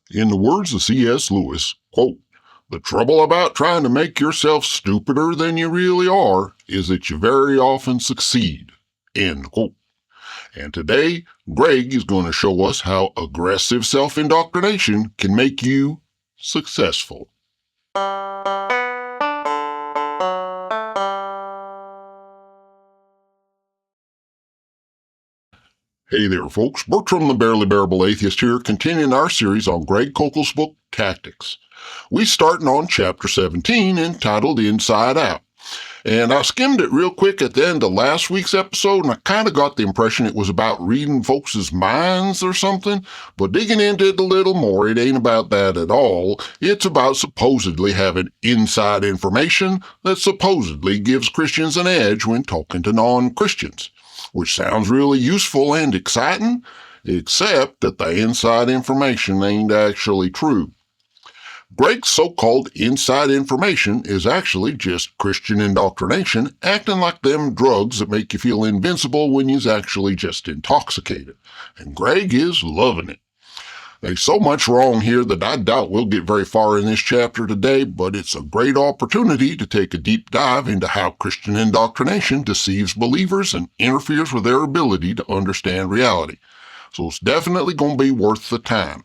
In the words of C.S. Lewis, quote, "The trouble about trying to make yourself stupider than you really are is that you very often succeed." End quote. And today, Greg is going to show us how aggressive self-indoctrination can make you successful. Hey there, folks. Bertram the Barely Bearable Atheist here, continuing our series on Greg Koukl's book, Tactics. We're starting on Chapter 17, entitled Inside Out. And I skimmed it real quick at the end of last week's episode, and I kind of got the impression it was about reading folks' minds or something. But digging into it a little more, it ain't about that at all. It's about supposedly having inside information that supposedly gives Christians an edge when talking to non-Christians, which sounds really useful and exciting, except that the inside information ain't actually true. Greg's so-called inside information is actually just Christian indoctrination, acting like them drugs that make you feel invincible when you's actually just intoxicated. And Greg is loving it. There's so much wrong here that I doubt we'll get very far in this chapter today, but it's a great opportunity to take a deep dive into how Christian indoctrination deceives believers and interferes with their ability to understand reality. So it's definitely going to be worth the time.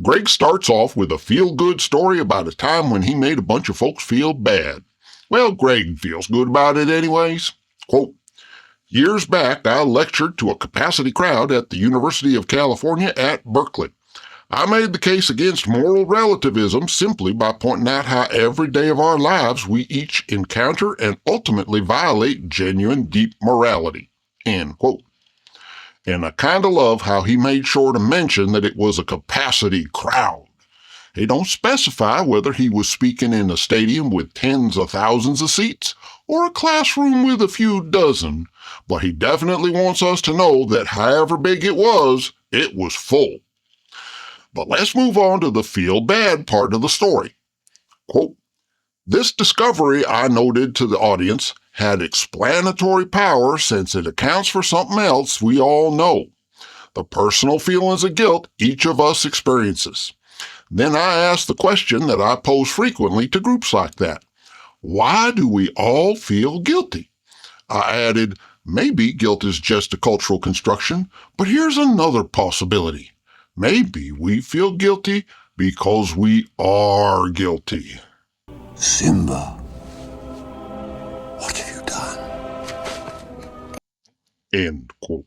Greg starts off with a feel-good story about a time when he made a bunch of folks feel bad. Well, Greg feels good about it anyways. Quote, "Years back, I lectured to a capacity crowd at the University of California at Berkeley. I made the case against moral relativism simply by pointing out how every day of our lives we each encounter and ultimately violate genuine deep morality." End quote. And I kind of love how he made sure to mention that it was a capacity crowd. He don't specify whether he was speaking in a stadium with tens of thousands of seats or a classroom with a few dozen, but he definitely wants us to know that however big it was full. But let's move on to the feel-bad part of the story. Quote, "This discovery, I noted to the audience, had explanatory power since it accounts for something else we all know, the personal feelings of guilt each of us experiences. Then I asked the question that I pose frequently to groups like that. Why do we all feel guilty? I added, maybe guilt is just a cultural construction, but here's another possibility. Maybe we feel guilty because we are guilty." Simba, what have you done? End quote.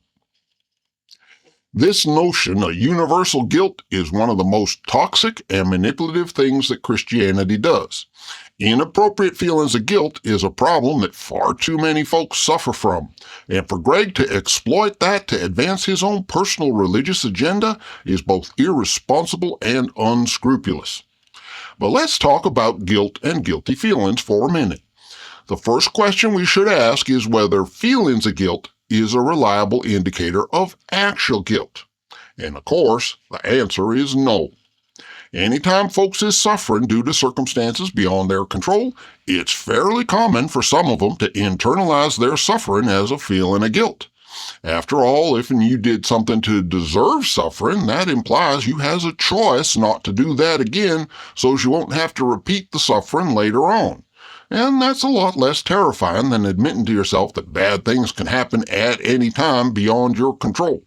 This notion of universal guilt is one of the most toxic and manipulative things that Christianity does. Inappropriate feelings of guilt is a problem that far too many folks suffer from, and for Greg to exploit that to advance his own personal religious agenda is both irresponsible and unscrupulous. But let's talk about guilt and guilty feelings for a minute. The first question we should ask is whether feelings of guilt is a reliable indicator of actual guilt. And of course, the answer is no. Anytime folks is suffering due to circumstances beyond their control, it's fairly common for some of them to internalize their suffering as a feeling of guilt. After all, if you did something to deserve suffering, that implies you has a choice not to do that again, so you won't have to repeat the suffering later on. And that's a lot less terrifying than admitting to yourself that bad things can happen at any time beyond your control.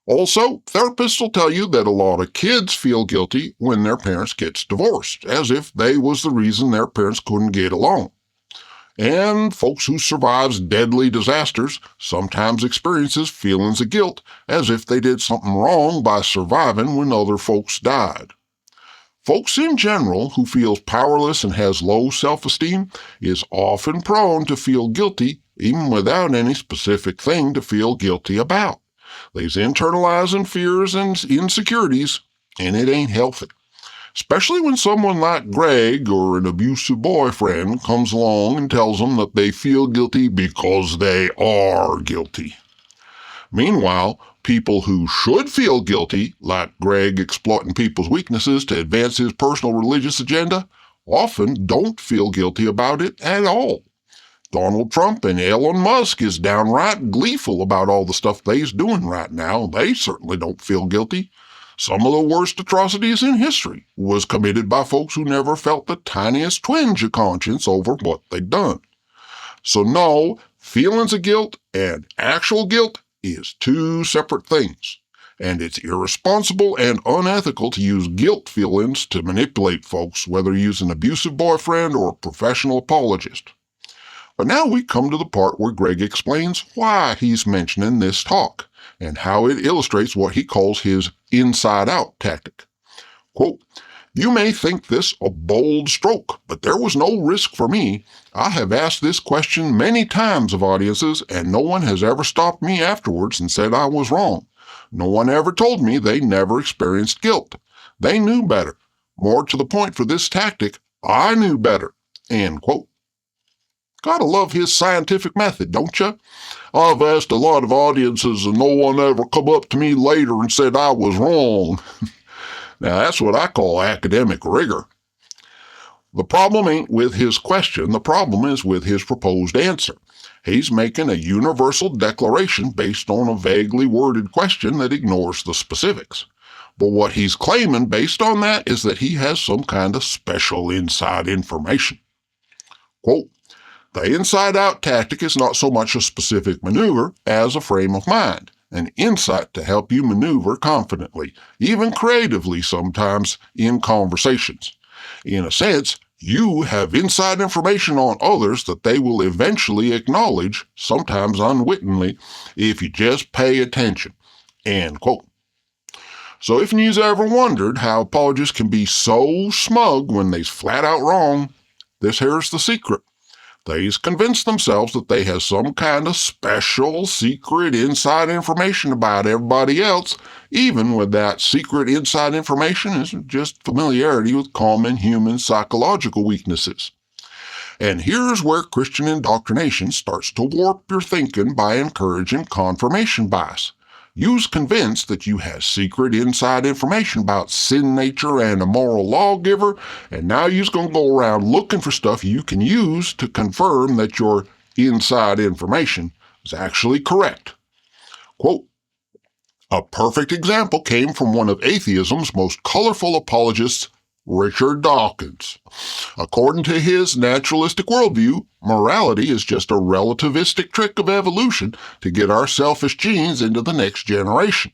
Also, therapists will tell you that a lot of kids feel guilty when their parents gets divorced, as if they was the reason their parents couldn't get along. And folks who survives deadly disasters sometimes experiences feelings of guilt as if they did something wrong by surviving when other folks died. Folks in general who feels powerless and has low self-esteem is often prone to feel guilty even without any specific thing to feel guilty about. They's internalizing fears and insecurities, and it ain't healthy. Especially when someone like Greg or an abusive boyfriend comes along and tells them that they feel guilty because they are guilty. Meanwhile, people who should feel guilty, like Greg exploiting people's weaknesses to advance his personal religious agenda, often don't feel guilty about it at all. Donald Trump and Elon Musk is downright gleeful about all the stuff they's doing right now. They certainly don't feel guilty. Some of the worst atrocities in history was committed by folks who never felt the tiniest twinge of conscience over what they'd done. So no, feelings of guilt and actual guilt is two separate things. And it's irresponsible and unethical to use guilt feelings to manipulate folks, whether you use an abusive boyfriend or a professional apologist. But now we come to the part where Greg explains why he's mentioning this talk and how it illustrates what he calls his inside-out tactic. Quote, "You may think this a bold stroke, but there was no risk for me. I have asked this question many times of audiences, and no one has ever stopped me afterwards and said I was wrong. No one ever told me they never experienced guilt. They knew better. More to the point for this tactic, I knew better." End quote. Gotta love his scientific method, don't you? "I've asked a lot of audiences and no one ever come up to me later and said I was wrong." Now that's what I call academic rigor. The problem ain't with his question, the problem is with his proposed answer. He's making a universal declaration based on a vaguely worded question that ignores the specifics. But what he's claiming based on that is that he has some kind of special inside information. Quote, "The inside-out tactic is not so much a specific maneuver as a frame of mind, an insight to help you maneuver confidently, even creatively sometimes in conversations. In a sense, you have inside information on others that they will eventually acknowledge, sometimes unwittingly, if you just pay attention." End quote. So if you've ever wondered how apologists can be so smug when they's flat out wrong, this here's the secret. They's convinced themselves that they have some kind of special, secret, inside information about everybody else, even when that secret inside information is just familiarity with common human psychological weaknesses. And here's where Christian indoctrination starts to warp your thinking by encouraging confirmation bias. You's convinced that you have secret inside information about sin nature and a moral lawgiver, and now you's gonna go around looking for stuff you can use to confirm that your inside information is actually correct. Quote, "A perfect example came from one of atheism's most colorful apologists, Richard Dawkins. According to his naturalistic worldview, morality is just a relativistic trick of evolution to get our selfish genes into the next generation.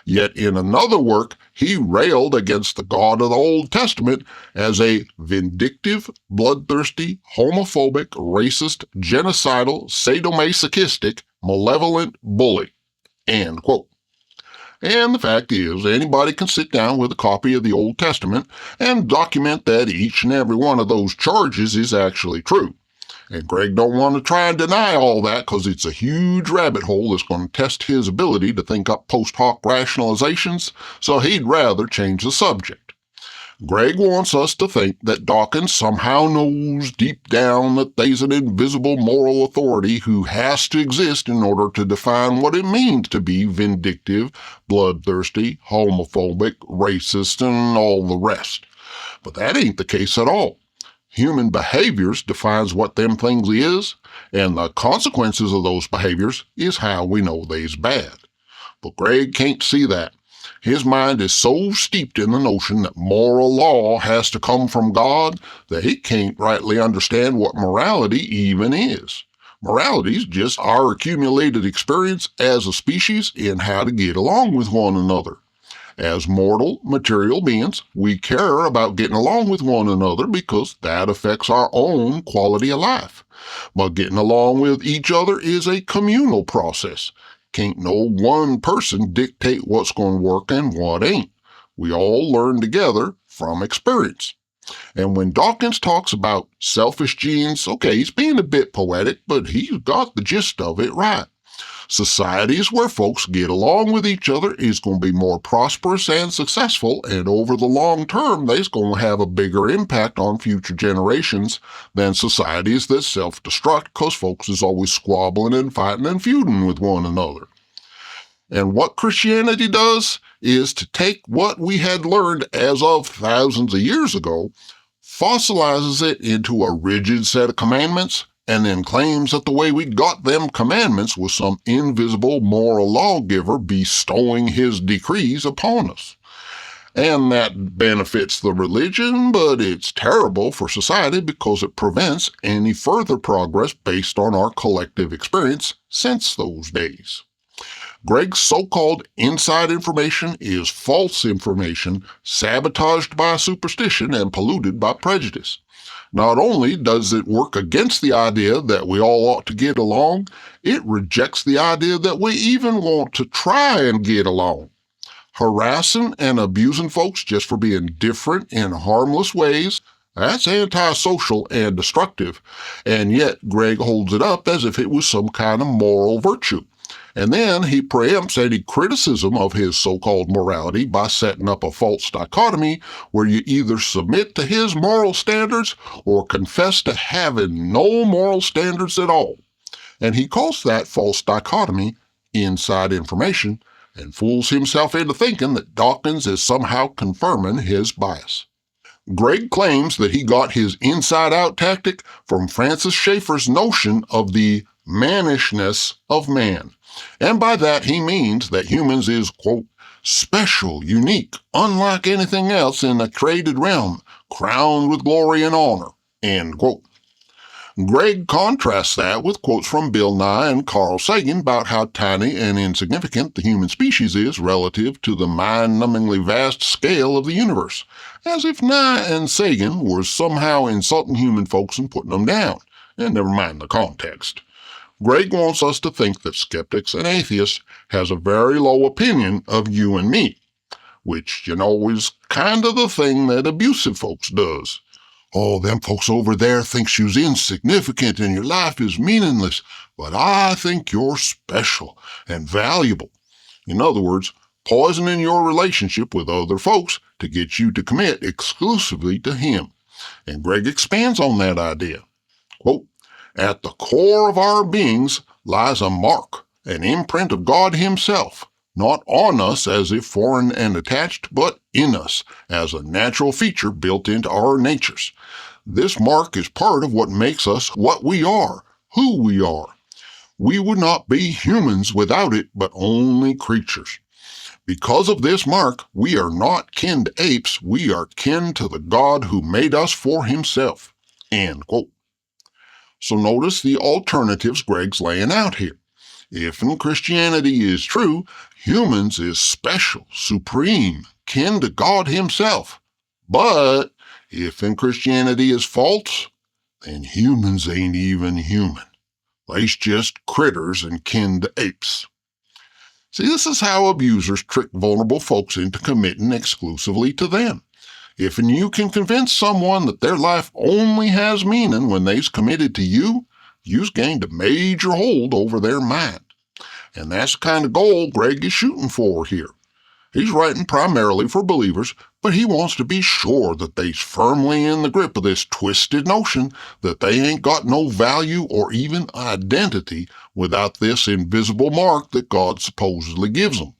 Yet in another work, he railed against the God of the Old Testament as a vindictive, bloodthirsty, homophobic, racist, genocidal, sadomasochistic, malevolent bully." End quote. And the fact is, anybody can sit down with a copy of the Old Testament and document that each and every one of those charges is actually true. And Greg don't want to try and deny all that because it's a huge rabbit hole that's going to test his ability to think up post hoc rationalizations, so he'd rather change the subject. Greg wants us to think that Dawkins somehow knows deep down that there's an invisible moral authority who has to exist in order to define what it means to be vindictive, bloodthirsty, homophobic, racist, and all the rest. But that ain't the case at all. Human behaviors defines what them things is, and the consequences of those behaviors is how we know they's bad. But Greg can't see that. His mind is so steeped in the notion that moral law has to come from God that he can't rightly understand what morality even is. Morality is just our accumulated experience as a species in how to get along with one another. As mortal, material beings, we care about getting along with one another because that affects our own quality of life. But getting along with each other is a communal process. Can't no one person dictate what's going to work and what ain't. We all learn together from experience. And when Dawkins talks about selfish genes, okay, he's being a bit poetic, but he's got the gist of it right. Societies where folks get along with each other is going to be more prosperous and successful, and over the long term, they's going to have a bigger impact on future generations than societies that self-destruct because folks is always squabbling and fighting and feuding with one another. And what Christianity does is to take what we had learned as of thousands of years ago, fossilizes it into a rigid set of commandments, and then claims that the way we got them commandments was some invisible moral lawgiver bestowing his decrees upon us. And that benefits the religion, but it's terrible for society because it prevents any further progress based on our collective experience since those days. Greg's so-called inside information is false information sabotaged by superstition and polluted by prejudice. Not only does it work against the idea that we all ought to get along, it rejects the idea that we even want to try and get along. Harassing and abusing folks just for being different in harmless ways, that's antisocial and destructive, and yet Greg holds it up as if it was some kind of moral virtue. And then he preempts any criticism of his so-called morality by setting up a false dichotomy where you either submit to his moral standards or confess to having no moral standards at all. And he calls that false dichotomy inside information and fools himself into thinking that Dawkins is somehow confirming his bias. Greg claims that he got his inside-out tactic from Francis Schaeffer's notion of the mannishness of man. And by that he means that humans is, quote, special, unique, unlike anything else in the created realm, crowned with glory and honor, end quote. Greg contrasts that with quotes from Bill Nye and Carl Sagan about how tiny and insignificant the human species is relative to the mind-numbingly vast scale of the universe, as if Nye and Sagan were somehow insulting human folks and putting them down, and never mind the context. Greg wants us to think that skeptics and atheists has a very low opinion of you and me, which, is kind of the thing that abusive folks does. Oh, them folks over there thinks you's insignificant and your life is meaningless, but I think you're special and valuable. In other words, poisoning your relationship with other folks to get you to commit exclusively to him. And Greg expands on that idea. Quote, at the core of our beings lies a mark, an imprint of God himself, not on us as if foreign and attached, but in us as a natural feature built into our natures. This mark is part of what makes us what we are, who we are. We would not be humans without it, but only creatures. Because of this mark, we are not kin to apes, we are kin to the God who made us for himself. End quote. So notice the alternatives Greg's laying out here. If in Christianity is true, humans is special, supreme, kin to God himself. But if in Christianity is false, then humans ain't even human. They's just critters and kin to apes. See, this is how abusers trick vulnerable folks into committing exclusively to them. If and you can convince someone that their life only has meaning when they's committed to you, you've gained a major hold over their mind. And that's the kind of goal Greg is shooting for here. He's writing primarily for believers, but he wants to be sure that they's firmly in the grip of this twisted notion that they ain't got no value or even identity without this invisible mark that God supposedly gives them.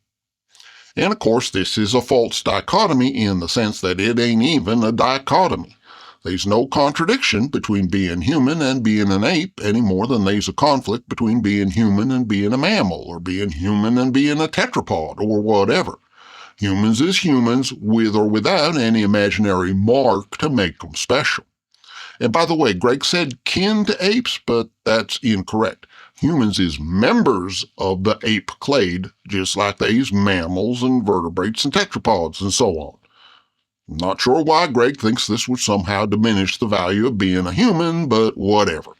And of course, this is a false dichotomy in the sense that it ain't even a dichotomy. There's no contradiction between being human and being an ape any more than there's a conflict between being human and being a mammal, or being human and being a tetrapod, or whatever. Humans is humans with or without any imaginary mark to make them special. And by the way, Greg said kin to apes, but that's incorrect. Humans is members of the ape clade, just like they's mammals and vertebrates and tetrapods and so on. I'm not sure why Greg thinks this would somehow diminish the value of being a human, but whatever.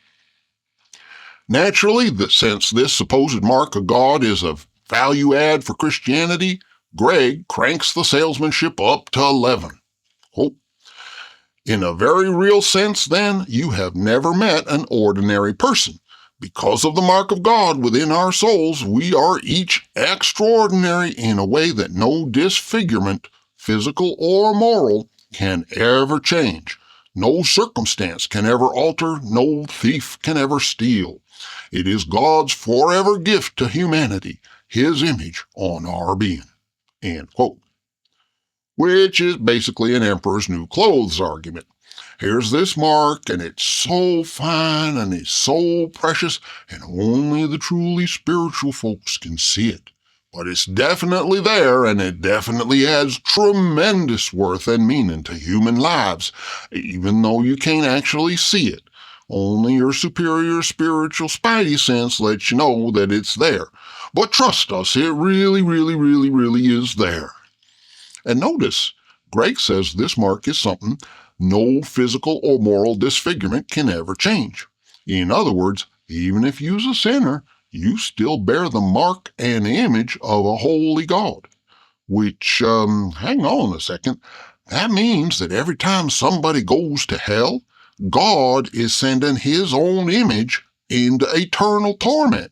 Naturally, since this supposed mark of God is a value add for Christianity, Greg cranks the salesmanship up to 11. Oh. In a very real sense, then, you have never met an ordinary person. Because of the mark of God within our souls, we are each extraordinary in a way that no disfigurement, physical or moral, can ever change. No circumstance can ever alter, no thief can ever steal. It is God's forever gift to humanity, his image on our being. End quote. Which is basically an emperor's new clothes argument. Here's this mark, and it's so fine, and it's so precious, and only the truly spiritual folks can see it. But it's definitely there, and it definitely has tremendous worth and meaning to human lives, even though you can't actually see it. Only your superior spiritual spidey sense lets you know that it's there. But trust us, it really, really, really, really is there. And notice, Greg says this mark is something no physical or moral disfigurement can ever change. In other words, even if you're a sinner, you still bear the mark and image of a holy God. Which, hang on a second, that means that every time somebody goes to hell, God is sending his own image into eternal torment.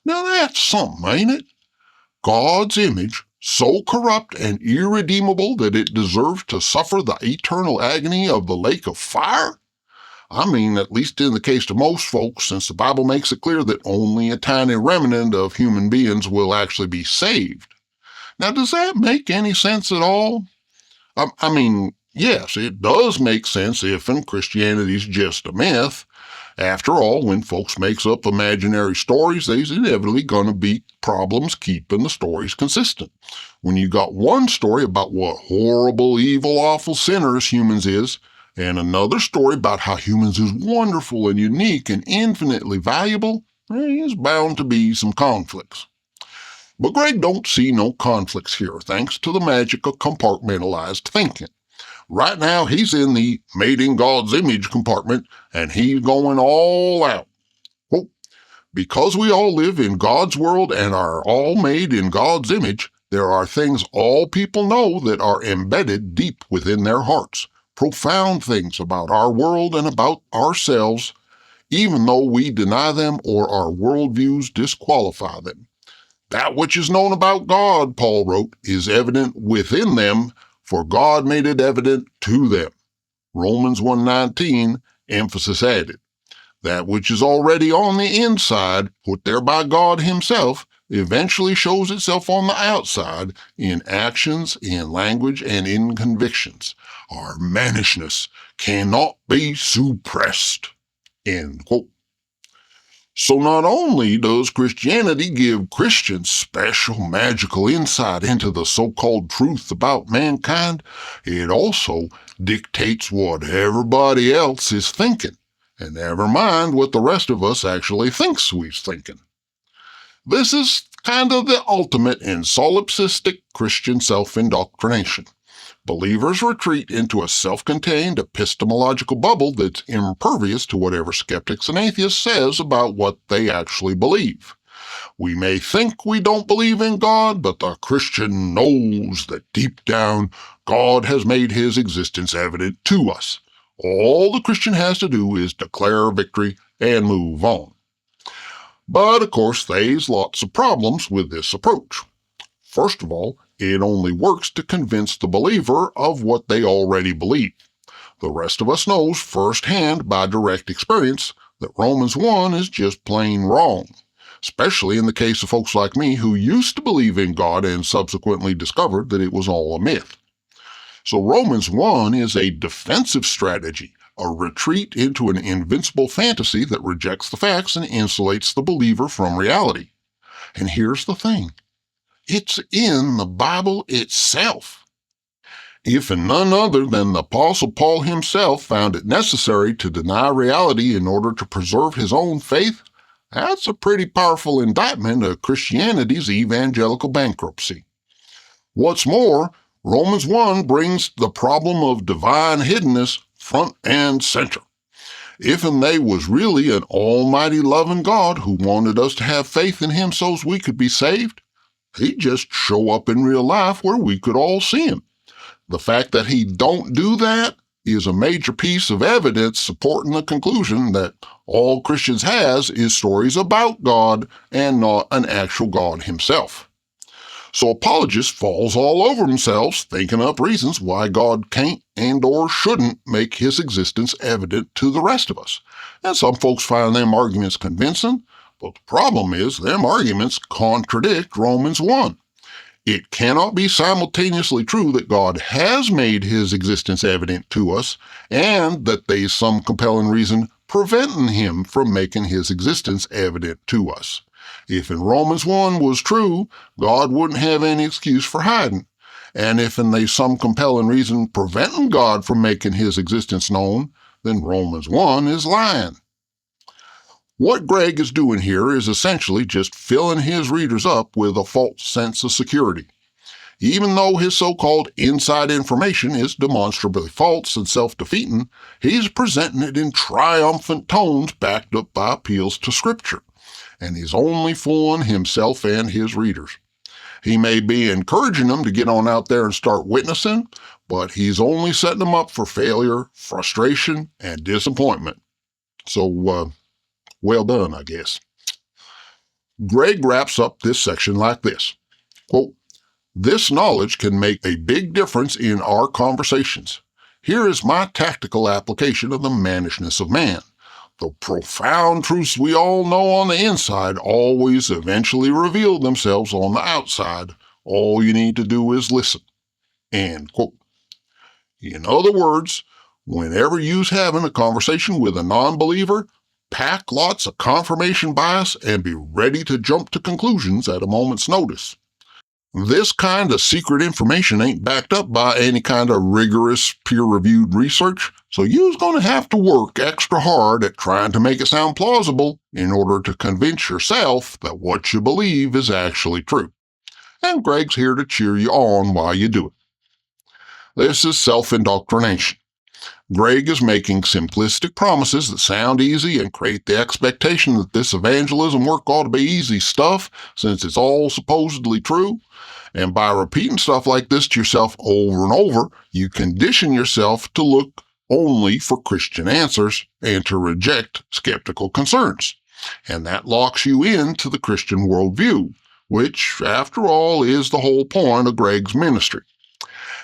Now that's something, ain't it? God's image, so corrupt and irredeemable that it deserves to suffer the eternal agony of the lake of fire? I mean, at least in the case of most folks, since the Bible makes it clear that only a tiny remnant of human beings will actually be saved. Now, does that make any sense at all? I mean, yes, it does make sense if Christianity's just a myth. After all, when folks makes up imaginary stories, there's inevitably going to be problems keeping the stories consistent. When you got one story about what horrible, evil, awful sinners humans is, and another story about how humans is wonderful and unique and infinitely valuable, there's bound to be some conflicts. But Greg don't see no conflicts here, thanks to the magic of compartmentalized thinking. Right now, he's in the made in God's image compartment, and he's going all out. Quote, because we all live in God's world and are all made in God's image, there are things all people know that are embedded deep within their hearts, profound things about our world and about ourselves, even though we deny them or our worldviews disqualify them. That which is known about God, Paul wrote, is evident within them, for God made it evident to them. Romans 1:19, emphasis added. That which is already on the inside, put there by God himself, eventually shows itself on the outside in actions, in language, and in convictions. Our mannishness cannot be suppressed. End quote. So not only does Christianity give Christians special magical insight into the so-called truth about mankind, it also dictates what everybody else is thinking, and never mind what the rest of us actually thinks we're thinking. This is kind of the ultimate in solipsistic Christian self-indoctrination. Believers retreat into a self-contained epistemological bubble that's impervious to whatever skeptics and atheists says about what they actually believe. We may think we don't believe in God, but the Christian knows that deep down, God has made his existence evident to us. All the Christian has to do is declare victory and move on. But, of course, there's lots of problems with this approach. First of all, it only works to convince the believer of what they already believe. The rest of us knows firsthand by direct experience that Romans 1 is just plain wrong, especially in the case of folks like me who used to believe in God and subsequently discovered that it was all a myth. So Romans 1 is a defensive strategy, a retreat into an invincible fantasy that rejects the facts and insulates the believer from reality. And here's the thing. It's in the Bible itself. If and none other than the Apostle Paul himself found it necessary to deny reality in order to preserve his own faith, that's a pretty powerful indictment of Christianity's evangelical bankruptcy. What's more, Romans 1 brings the problem of divine hiddenness front and center. If and they was really an almighty loving God who wanted us to have faith in him so's we could be saved, he'd just show up in real life where we could all see him. The fact that he don't do that is a major piece of evidence supporting the conclusion that all Christians has is stories about God and not an actual God himself. So apologists falls all over themselves thinking up reasons why God can't and or shouldn't make his existence evident to the rest of us. And some folks find them arguments convincing, but the problem is them arguments contradict Romans 1. It cannot be simultaneously true that God has made his existence evident to us and that there's some compelling reason preventing him from making his existence evident to us. If in Romans 1 was true, God wouldn't have any excuse for hiding. And if there's some compelling reason preventing God from making his existence known, then Romans 1 is lying. What Greg is doing here is essentially just filling his readers up with a false sense of security. Even though his so-called inside information is demonstrably false and self-defeating, he's presenting it in triumphant tones backed up by appeals to Scripture. And he's only fooling himself and his readers. He may be encouraging them to get on out there and start witnessing, but he's only setting them up for failure, frustration, and disappointment. So, well done, I guess. Greg wraps up this section like this, quote, "This knowledge can make a big difference in our conversations. Here is my tactical application of the mannishness of man. The profound truths we all know on the inside always eventually reveal themselves on the outside. All you need to do is listen." End quote. In other words, whenever you's having a conversation with a non-believer, pack lots of confirmation bias and be ready to jump to conclusions at a moment's notice. This kind of secret information ain't backed up by any kind of rigorous peer-reviewed research, so you's going to have to work extra hard at trying to make it sound plausible in order to convince yourself that what you believe is actually true. And Greg's here to cheer you on while you do it. This is self-indoctrination. Greg is making simplistic promises that sound easy and create the expectation that this evangelism work ought to be easy stuff since it's all supposedly true. And by repeating stuff like this to yourself over and over, you condition yourself to look only for Christian answers and to reject skeptical concerns. And that locks you into the Christian worldview, which, after all, is the whole point of Greg's ministry.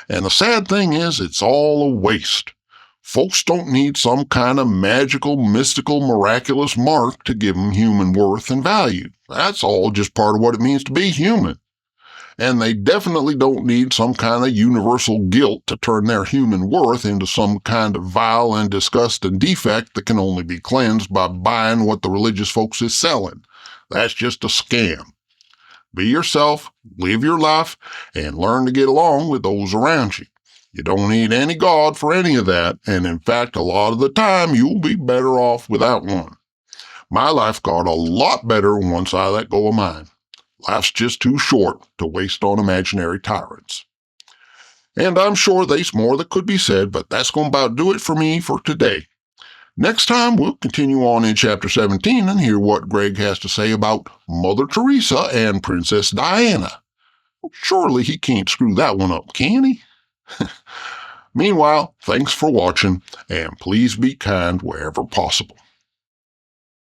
And the sad thing is, it's all a waste. Folks don't need some kind of magical, mystical, miraculous mark to give them human worth and value. That's all just part of what it means to be human. And they definitely don't need some kind of universal guilt to turn their human worth into some kind of vile and disgusting defect that can only be cleansed by buying what the religious folks is selling. That's just a scam. Be yourself, live your life, and learn to get along with those around you. You don't need any God for any of that, and in fact, a lot of the time, you'll be better off without one. My life got a lot better once I let go of mine. Life's just too short to waste on imaginary tyrants. And I'm sure there's more that could be said, but that's going to about do it for me for today. Next time, we'll continue on in Chapter 17 and hear what Greg has to say about Mother Teresa and Princess Diana. Surely he can't screw that one up, can he? Meanwhile, thanks for watching, and please be kind wherever possible.